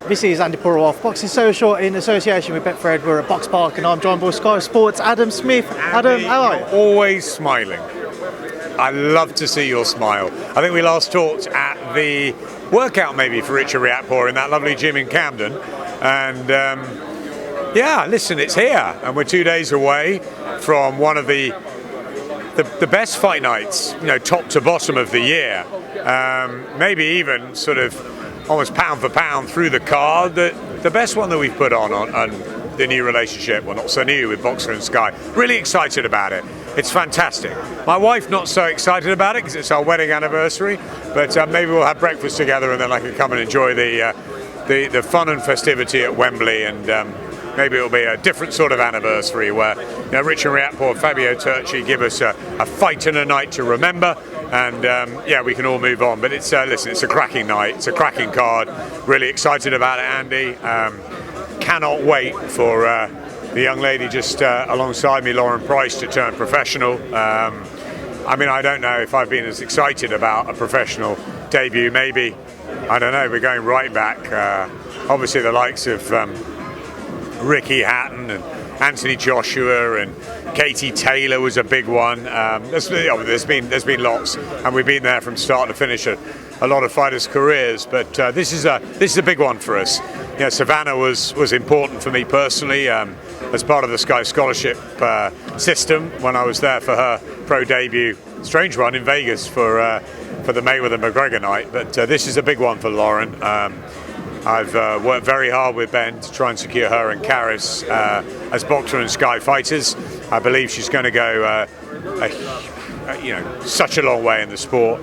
This is Andi Purewal, Boxing Social in association with Betfred. We're at Box Park and I'm joined by Sky Sports' Adam Smith. Adam, how are you? Always smiling. I love to see your smile. I think we last talked at the workout maybe for Richard Riakporhe in that lovely gym in Camden. And yeah, listen, it's here. And we're 2 days away from one of the best fight nights, you know, top to bottom of the year. Maybe even sort of almost pound for pound through the card, the best one that we've put on the new relationship, well, not so new, with Boxer and Sky. Really excited about it. It's fantastic. My wife not so excited about it because it's our wedding anniversary, but maybe we'll have breakfast together and then I can come and enjoy the fun and festivity at Wembley, and maybe it'll be a different sort of anniversary where, you know, Richard Riakporhe, Fabio Turchi give us a fight and a night to remember, and yeah, we can all move on. But it's listen, it's a cracking night, it's a cracking card. Really excited about it, Andy. Cannot wait for the young lady just alongside me, Lauren Price, to turn professional. I mean, I don't know if I've been as excited about a professional debut. Maybe, I don't know, we're going right back. Obviously the likes of Ricky Hatton and Anthony Joshua and Katie Taylor was a big one. There's been lots, and we've been there from start to finish a lot of fighters' careers. But this is a big one for us. You know, Savannah was important for me personally as part of the Sky Scholarship system when I was there for her pro debut. Strange one in Vegas for the Mayweather-McGregor night. But this is a big one for Lauren. I've worked very hard with Ben to try and secure her and Karis as Boxer and Sky fighters. I believe she's going to go such a long way in the sport.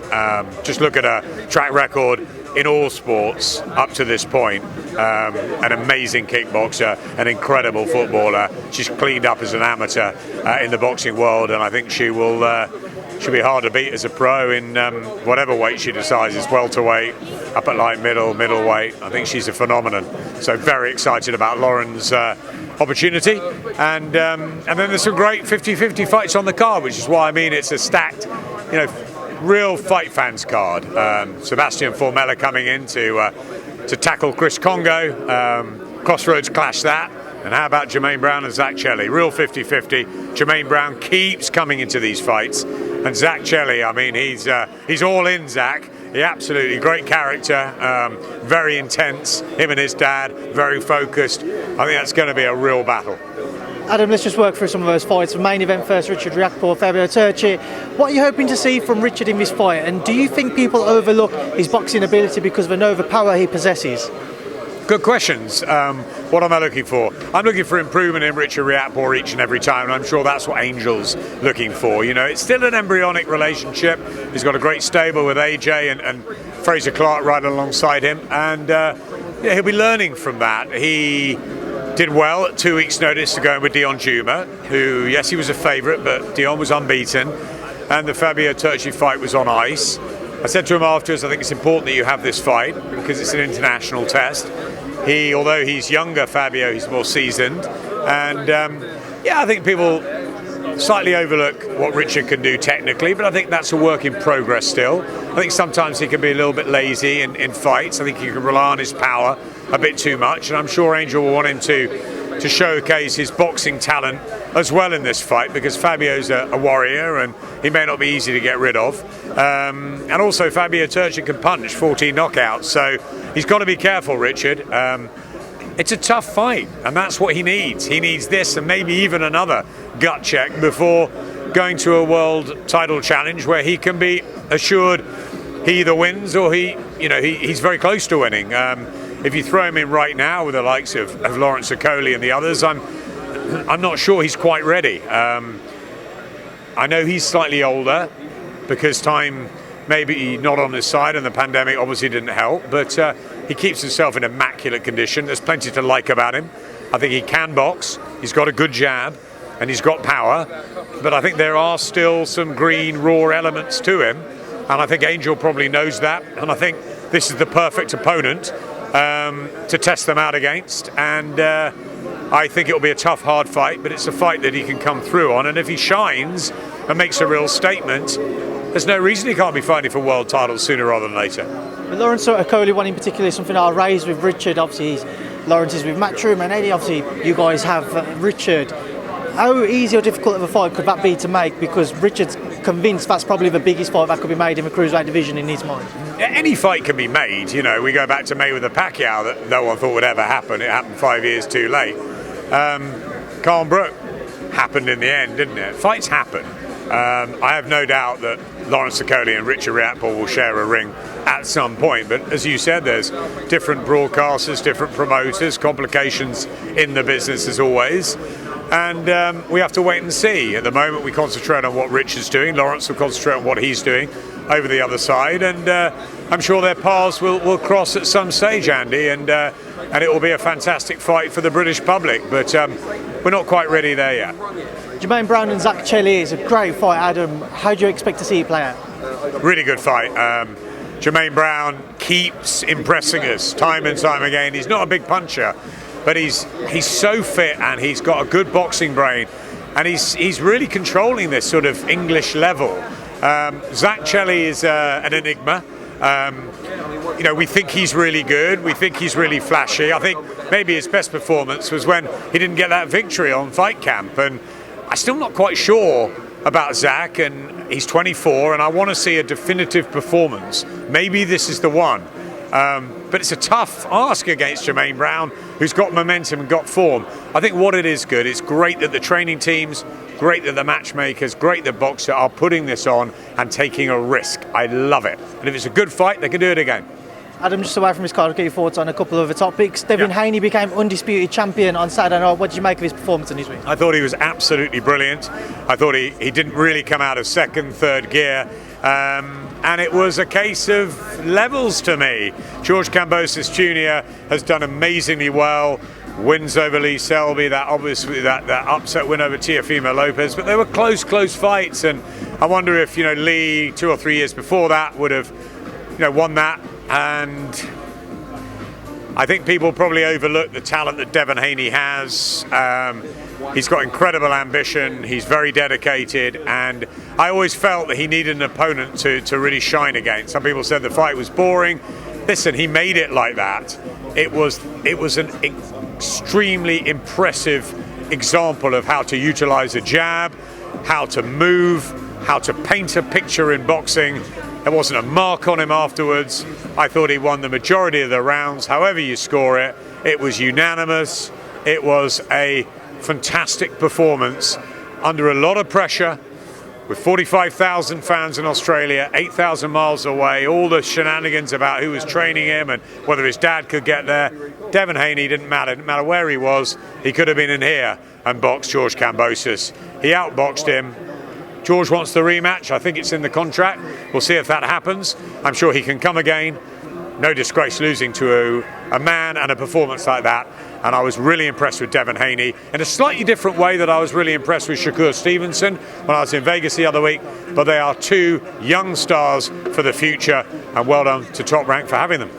Just look at her track record in all sports up to this point. An amazing kickboxer, an incredible footballer. She's cleaned up as an amateur in the boxing world, and I think she'll be hard to beat as a pro in whatever weight she decides. It's welterweight, up at light middleweight. I think she's a phenomenon. So very excited about Lauren's opportunity. And then there's some great 50-50 fights on the card, which is why I mean it's a stacked, you know, real fight fans card. Sebastian Formella coming in to tackle Chris Congo. Crossroads clash that. And how about Jermaine Brown and Zach Chelli? Real 50-50. Jermaine Brown keeps coming into these fights. And Zach Chelli, I mean, he's all in, Zach. He absolutely, great character, very intense. Him and his dad, very focused. I think that's going to be a real battle. Adam, let's just work through some of those fights. The main event first, Richard Riakporhe, Fabio Turchi. What are you hoping to see from Richard in this fight? And do you think people overlook his boxing ability because of the nova power he possesses? Good questions. What am I looking for? I'm looking for improvement in Richard Riakporhe each and every time, and I'm sure that's what Angel's looking for. You know, it's still an embryonic relationship. He's got a great stable with AJ and Fraser Clark right alongside him, and yeah, he'll be learning from that. He did well at 2 weeks' notice to go in with Dion Juma, who, yes, he was a favourite, but Dion was unbeaten, and the Fabio Turchi fight was on ice. I said to him afterwards, I think it's important that you have this fight because it's an international test. Although he's younger, Fabio, he's more seasoned. And yeah, I think people slightly overlook what Richard can do technically, but I think that's a work in progress still. I think sometimes he can be a little bit lazy in fights. I think he can rely on his power a bit too much. And I'm sure Angel will want him to showcase his boxing talent as well in this fight, because Fabio's a warrior and he may not be easy to get rid of. And also Fabio Turchi can punch, 14 knockouts, so he's got to be careful, Richard. It's a tough fight, and that's what he needs. He needs this and maybe even another gut check before going to a world title challenge where he can be assured he either wins or he's very close to winning. If you throw him in right now with the likes of Lawrence Okoli and the others, I'm not sure he's quite ready. I know he's slightly older because time maybe not on his side and the pandemic obviously didn't help, but he keeps himself in immaculate condition. There's plenty to like about him. I think he can box, he's got a good jab and he's got power, but I think there are still some green raw elements to him, and I think Angel probably knows that, and I think this is the perfect opponent to test them out against. And I think it'll be a tough, hard fight, but it's a fight that he can come through on, and if he shines and makes a real statement, there's no reason he can't be fighting for world titles sooner rather than later. But Lawrence Okoli one in particular is something I raised with Richard. Obviously, Lawrence is with Matchroom, and Eddie, obviously, you guys have Richard. How easy or difficult of a fight could that be to make? Because Richard's convinced that's probably the biggest fight that could be made in the cruiserweight division in his mind. Any fight can be made. You know, we go back to Mayweather Pacquiao that no one thought would ever happen. It happened 5 years too late. Carl Brook happened in the end, didn't it? Fights happen. I have no doubt that Lawrence Okoli and Richard Riakporhe will share a ring at some point, but as you said, there's different broadcasters, different promoters, complications in the business as always, and we have to wait and see. At the moment we concentrate on what Richard's doing, Lawrence will concentrate on what he's doing over the other side, and I'm sure their paths will cross at some stage, Andy, and it will be a fantastic fight for the British public, but we're not quite ready there yet. Jermaine Brown and Zach Chelli is a great fight, Adam. How do you expect to see it play out? Really good fight. Jermaine Brown keeps impressing us time and time again. He's not a big puncher, but he's so fit and he's got a good boxing brain, and he's really controlling this sort of English level. Zach Chelli is an enigma. You know, we think he's really good. We think he's really flashy. I think maybe his best performance was when he didn't get that victory on Fight Camp, and I'm still not quite sure about Zach, and he's 24, and I want to see a definitive performance. Maybe this is the one. But it's a tough ask against Jermaine Brown, who's got momentum and got form. I think what it is good, it's great that the training teams, great that the matchmakers, great that Boxer are putting this on and taking a risk. I love it. And if it's a good fight, they can do it again. Adam, just away from his card, get your thoughts on a couple of other topics. Devin Haney became undisputed champion on Saturday night. What did you make of his performance in his win? I thought he was absolutely brilliant. I thought he didn't really come out of second, third gear. And it was a case of levels to me. George Kambosos Jr. has done amazingly well. Wins over Lee Selby, that upset win over Teofimo Lopez. But they were close fights. And I wonder if, Lee 2 or 3 years before that would have, won that. And I think people probably overlook the talent that Devin Haney has. He's got incredible ambition, he's very dedicated, and I always felt that he needed an opponent to really shine against. Some people said the fight was boring. Listen, he made it like that. It was an extremely impressive example of how to utilize a jab, how to move, how to paint a picture in boxing. There wasn't a mark on him afterwards. I thought he won the majority of the rounds. However you score it, it was unanimous. It was a fantastic performance under a lot of pressure, with 45,000 fans in Australia, 8,000 miles away, all the shenanigans about who was training him and whether his dad could get there. Devin Haney didn't matter where he was. He could have been in here and boxed George Kambosos. He outboxed him. George wants the rematch. I think it's in the contract. We'll see if that happens. I'm sure he can come again. No disgrace losing to a man and a performance like that. And I was really impressed with Devin Haney in a slightly different way that I was really impressed with Shakur Stevenson when I was in Vegas the other week. But they are two young stars for the future, and well done to Top Rank for having them.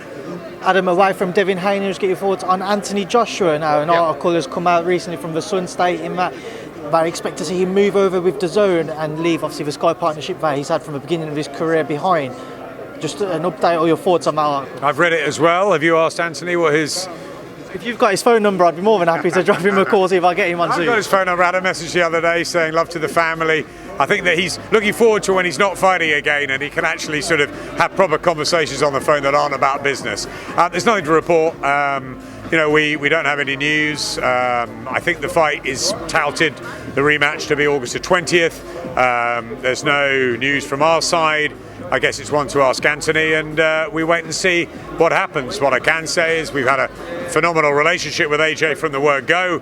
Adam, away from Devin Haney, just get your thoughts on Anthony Joshua now. An article has come out recently from The Sun stating that I expect to see him move over with DAZN and leave, obviously, the Sky partnership that he's had from the beginning of his career behind. Just an update or your thoughts on that article. I've read it as well. Have you asked Anthony what his... If you've got his phone number, I'd be more than happy to drop him a call, see if I get him on Zoom. I've got his phone number. I had a message the other day saying love to the family. I think that he's looking forward to when he's not fighting again and he can actually sort of have proper conversations on the phone that aren't about business. There's nothing to report. We don't have any news. I think the fight is touted, the rematch, to be August the 20th. There's no news from our side. I guess it's one to ask Anthony, and we wait and see what happens. What I can say is we've had a phenomenal relationship with AJ from the word go.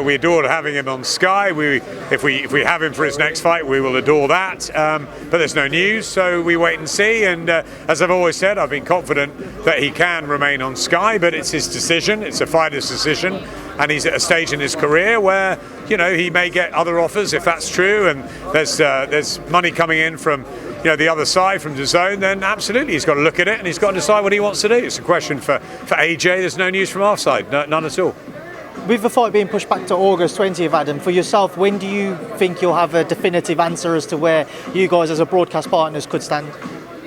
We adored having him on Sky. If we have him for his next fight, we will adore that. But there's no news, so we wait and see. And as I've always said, I've been confident that he can remain on Sky, but it's his decision. It's a fighter's decision, and he's at a stage in his career where he may get other offers if that's true, and there's money coming in from the other side, from DAZN. Then absolutely he's got to look at it and he's got to decide what he wants to do. It's a question for AJ. There's no news from our side, none at all. With the fight being pushed back to August 20th, Adam, for yourself, when do you think you'll have a definitive answer as to where you guys as a broadcast partners could stand?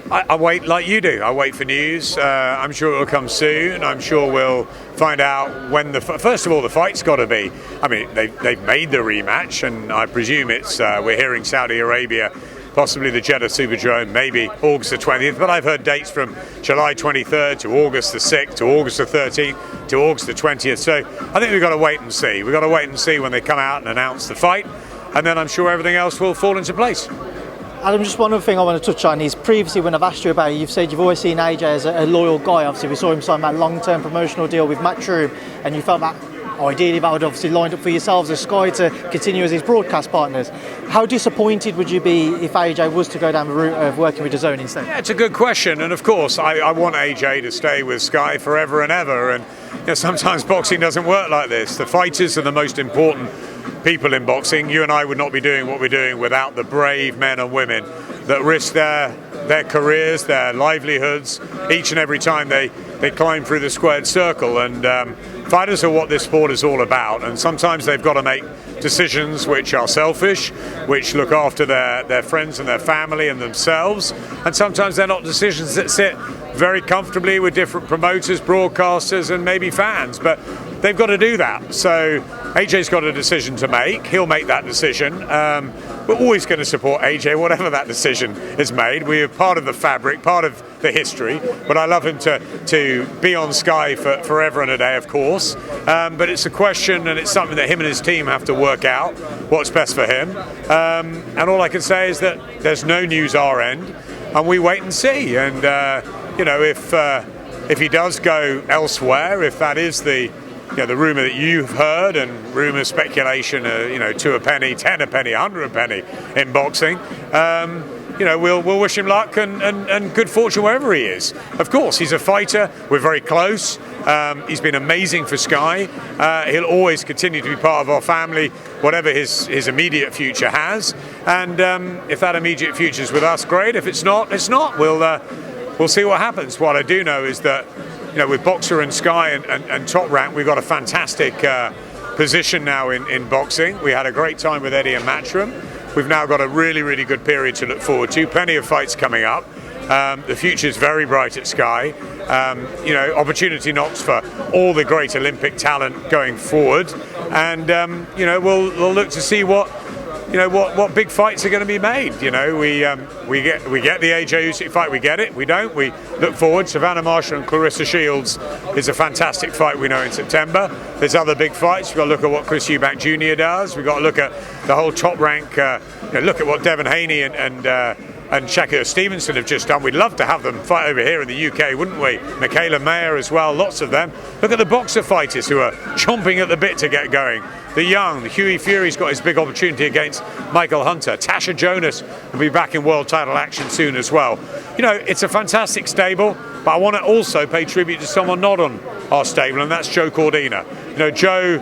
I wait like you do. I wait for news. I'm sure it'll come soon. I'm sure we'll find out when first of all, the fight's got to be. I mean, they've made the rematch, and I presume it's. We're hearing Saudi Arabia, possibly the Jeddah Superdrome, maybe August the 20th. But I've heard dates from July 23rd to August the 6th to August the 13th to August the 20th. So I think we've got to wait and see. We've got to wait and see when they come out and announce the fight, and then I'm sure everything else will fall into place. Adam, just one other thing I want to touch on is previously when I've asked you about it, you've said you've always seen AJ as a loyal guy. Obviously, we saw him sign that long-term promotional deal with Matchroom, and you felt that ideally that would obviously lined up for yourselves as Sky to continue as his broadcast partners. How disappointed would you be if AJ was to go down the route of working with DAZN instead? Yeah, it's a good question, and of course, I want AJ to stay with Sky forever and ever. And sometimes boxing doesn't work like this. The fighters are the most important people in boxing. You and I would not be doing what we're doing without the brave men and women that risk their careers, their livelihoods, each and every time they climb through the squared circle. And fighters are what this sport is all about, and sometimes they've got to make decisions which are selfish, which look after their friends and their family and themselves, and sometimes they're not decisions that sit very comfortably with different promoters, broadcasters and maybe fans, but they've got to do that. So AJ's got a decision to make. He'll make that decision. We're always going to support AJ, whatever that decision is made. We are part of the fabric, part of the history, but I love him to be on Sky for forever and a day, of course. But it's a question, and it's something that him and his team have to work out, what's best for him. And all I can say is that there's no news our end, and we wait and see. And if he does go elsewhere, if that is the rumour that you've heard, and rumour, speculation, 2 a penny, 10 a penny, 100 a penny in boxing, we'll wish him luck and good fortune wherever he is. Of course, he's a fighter. We're very close. He's been amazing for Sky. He'll always continue to be part of our family, whatever his immediate future has. And if that immediate future is with us, great. If it's not, it's not. We'll see what happens. What I do know is that with Boxer and Sky and Top Rank, we've got a fantastic position now in boxing. We had a great time with Eddie and Matchroom. We've now got a really, really good period to look forward to. Plenty of fights coming up. The future is very bright at Sky. Opportunity knocks for all the great Olympic talent going forward. And, we'll look to see what big fights are going to be made. We get the AJ Usyk fight, we get it. We don't. We look forward. Savannah Marshall and Clarissa Shields is a fantastic fight, we know, in September. There's other big fights. We've got to look at what Chris Eubank Jr. does. We've got to look at the whole Top Rank. Look at what Devon Haney and Shakur Stevenson have just done. We'd love to have them fight over here in the UK, wouldn't we? Michaela Mayer as well, lots of them. Look at the boxer fighters who are chomping at the bit to get going. The young, Hughie Fury's got his big opportunity against Michael Hunter. Tasha Jonas will be back in world title action soon as well. It's a fantastic stable, but I want to also pay tribute to someone not on our stable, and that's Joe Cordina. Joe,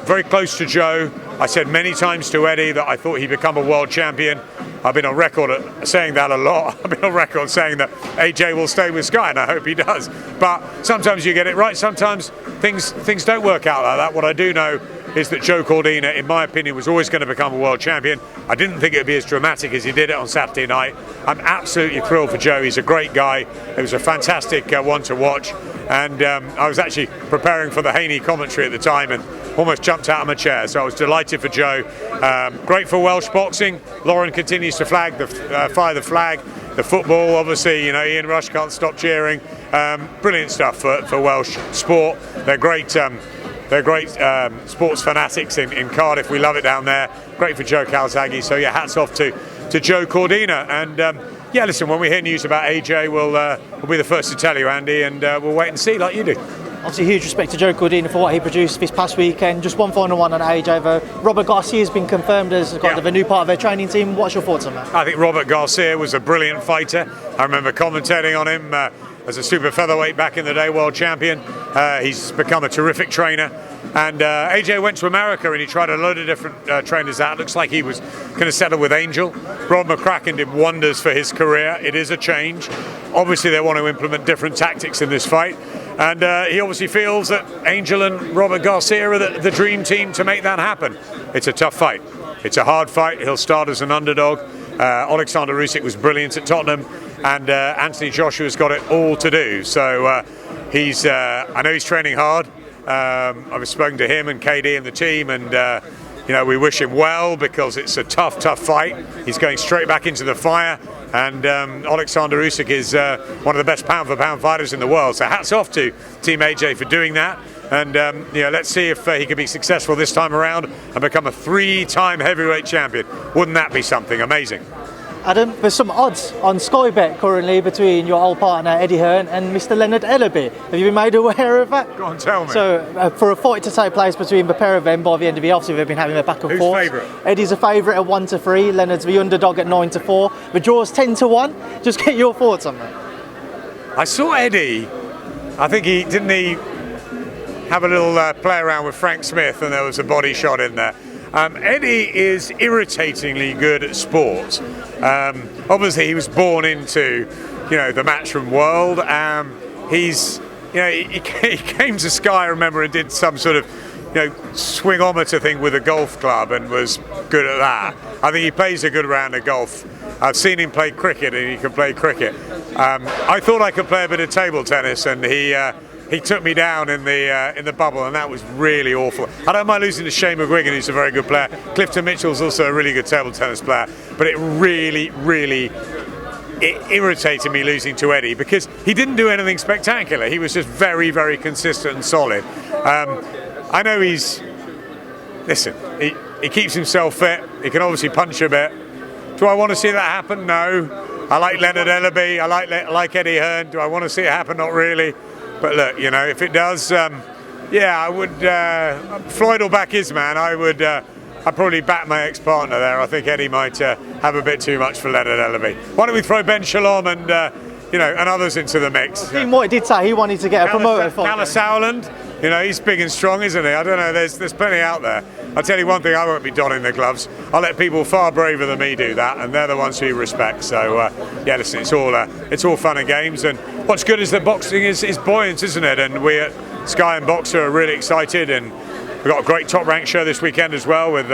very close to Joe. I said many times to Eddie that I thought he'd become a world champion. I've been on record saying that a lot. I've been on record saying that AJ will stay with Sky, and I hope he does. But sometimes you get it right. Sometimes things don't work out like that. What I do know is that Joe Cordina, in my opinion, was always going to become a world champion. I didn't think it would be as dramatic as he did it on Saturday night. I'm absolutely thrilled for Joe. He's a great guy. It was a fantastic one to watch. And I was actually preparing for the Haney commentary at the time and almost jumped out of my chair. So I was delighted for Joe. Great for Welsh boxing. Lauren continues to fire the flag. The football, obviously, Ian Rush can't stop cheering. Brilliant stuff for Welsh sport. They're great. They're great sports fanatics in Cardiff. We love it down there. Great for Joe Calzaghe. So yeah, hats off to Joe Cordina. And listen, when we hear news about AJ, we'll be the first to tell you, Andy, and we'll wait and see like you do. Obviously, huge respect to Joe Cordina for what he produced this past weekend. Just one final one on AJ. Robert Garcia has been confirmed as kind of a new part of their training team. What's your thoughts on that? I think Robert Garcia was a brilliant fighter. I remember commentating on him as a super featherweight back in the day, world champion. He's become a terrific trainer. And AJ went to America and he tried a load of different trainers out. Looks like he was going to settle with Angel. Rob McCracken did wonders for his career. It is a change. Obviously, they want to implement different tactics in this fight. And he obviously feels that Angel and Robert Garcia are the dream team to make that happen. It's a tough fight. It's a hard fight. He'll start as an underdog. Alexander Usyk was brilliant at Tottenham, and Anthony Joshua's got it all to do. So I know he's training hard. I've spoken to him and KD and the team, and we wish him well, because it's a tough fight. He's going straight back into the fire, and Alexander Usyk is one of the best pound-for-pound fighters in the world. So hats off to Team AJ for doing that, and let's see if he can be successful this time around and become a 3-time heavyweight champion. Wouldn't that be something amazing? Adam, there's some odds on Sky Bet currently between your old partner Eddie Hearn and Mr. Ellerbe. Have you been made aware of that? Go on, tell me. So for a fight to take place between the pair of them by the end of the year, obviously they've been having a back and forth. Who's favourite? Eddie's a favourite at 1-3. Leonard's the underdog at 9-4. The draw's 10-1. Just get your thoughts on that. I saw Eddie. I think he have a little play around with Frank Smith, and there was a body shot in there. Eddie is irritatingly good at sport. Obviously, he was born into, the matchroom world. He came to Sky, I remember, and did some sort of, swingometer thing with a golf club, and was good at that. I think he plays a good round of golf. I've seen him play cricket, and he can play cricket. I thought I could play a bit of table tennis, and he took me down in the bubble, and that was really awful. I don't mind losing to Shane McGuigan, who's a very good player. Clifton Mitchell's also a really good table tennis player, but it really irritated me losing to Eddie, because he didn't do anything spectacular. He was just very, very consistent and solid. I know he keeps himself fit. He can obviously punch a bit. Do I want to see that happen? No. I like Leonard Ellerbe. I like Eddie Hearn. Do I want to see it happen? Not really. But look, if it does, I would. Floyd will back his man. I'd probably back my ex-partner there. I think Eddie might have a bit too much for Leonard Ellerbe. Why don't we throw Ben Shalom and others into the mix? Dean White did say he wanted to get a promoter fight. Dallas Howland, he's big and strong, isn't he? I don't know. There's plenty out there. I'll tell you one thing: I won't be donning the gloves. I'll let people far braver than me do that, and they're the ones who respect. So listen, it's all fun and games. And what's good is that boxing is buoyant, isn't it? And we at Sky and Boxer are really excited, and we've got a great top rank show this weekend as well with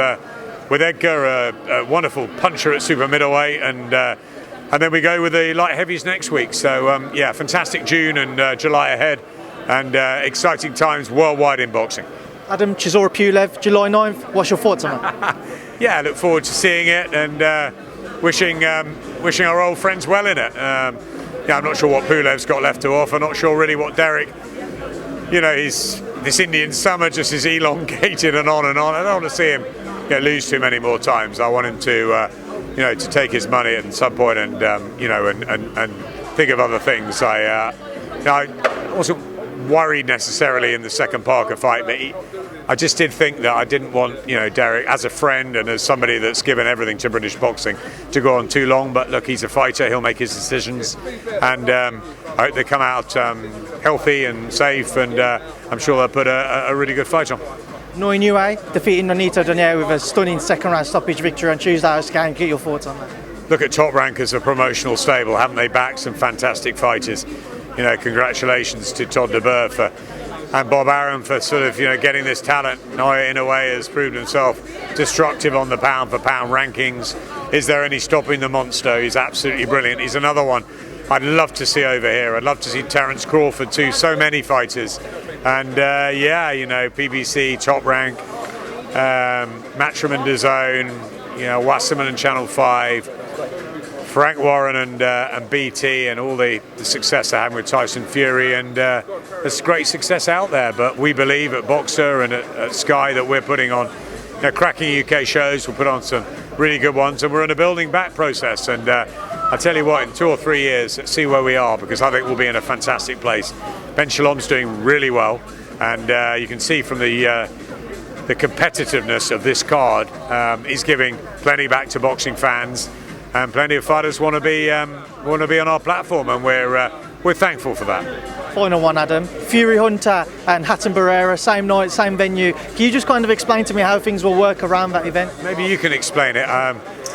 Edgar, a wonderful puncher at super middleweight, and then we go with the light heavies next week. So fantastic June and July ahead, and exciting times worldwide in boxing. Adam, Chisora Pulev, July 9th. What's your thoughts on that? I look forward to seeing it, and wishing our old friends well in it. I'm not sure what Pulev's got left to offer. Not sure really what Derek. This Indian summer just is elongated and on and on. I don't want to see him lose too many more times. I want him to take his money at some point and think of other things. I wasn't worried necessarily in the second Parker fight, but I just did think that I didn't want Derek, as a friend and as somebody that's given everything to British boxing, to go on too long. But look, he's a fighter, he'll make his decisions, and I hope they come out healthy and safe, and I'm sure they'll put a really good fight on. Noi Nue defeating Nonito Donaire with a stunning second round stoppage victory on Tuesday. I just can't get your thoughts on that. Look at Top Rank as a promotional stable, haven't they backed some fantastic fighters? Congratulations to Todd DeBoer and Bob Arum for sort of getting this talent. Noya in a way has proved himself destructive on the pound for pound rankings. Is there any stopping the monster? He's absolutely brilliant. He's another one I'd love to see over here. I'd love to see Terence Crawford too. So many fighters, and PBC, Top Rank, Matchroom and DAZN, Wasserman and Channel 5. Frank Warren and BT, and all the success they're having with Tyson Fury, and there's great success out there. But we believe at Boxer and at Sky that we're putting on cracking UK shows. We'll put on some really good ones, and we're in a building back process. And I tell you what, in 2 or 3 years, let's see where we are, because I think we'll be in a fantastic place. Ben Shalom's doing really well, and you can see from the competitiveness of this card, he's giving plenty back to boxing fans. And plenty of fighters want to be on our platform, and we're thankful for that. Final one, Adam. Fury Hunter and Hatton Barrera, same night, same venue. Can you just kind of explain to me how things will work around that event? Maybe you can explain it.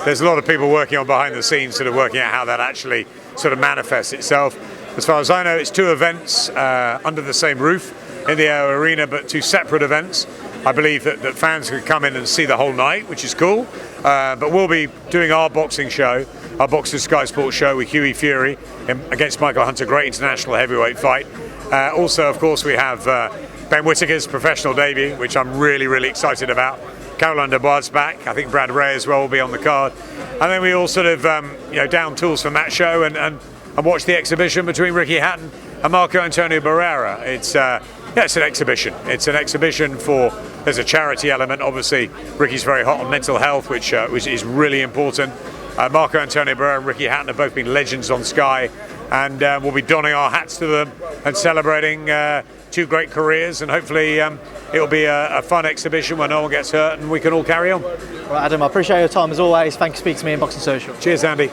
There's a lot of people working on behind the scenes, sort of working out how that actually sort of manifests itself. As far as I know, it's 2 events under the same roof in the Arena, but 2 separate events. I believe that fans could come in and see the whole night, which is cool. But we'll be doing our boxing show, our Box to Sky Sports show with Hughie Fury against Michael Hunter, great international heavyweight fight. Also, of course, we have Ben Whittaker's professional debut, which I'm really, really excited about. Caroline Dubois back. I think Brad Ray as well will be on the card. And then we all sort of down tools from that show and watch the exhibition between Ricky Hatton and Marco Antonio Barrera. It's an exhibition. It's an exhibition for. There's a charity element. Obviously, Ricky's very hot on mental health, which is really important. Marco Antonio Barrera and Ricky Hatton have both been legends on Sky, and we'll be donning our hats to them and celebrating two great careers. And hopefully, it'll be a fun exhibition where no one gets hurt and we can all carry on. Right, Adam, I appreciate your time as always. Thanks for speaking to me in Boxing Social. Cheers, Andy.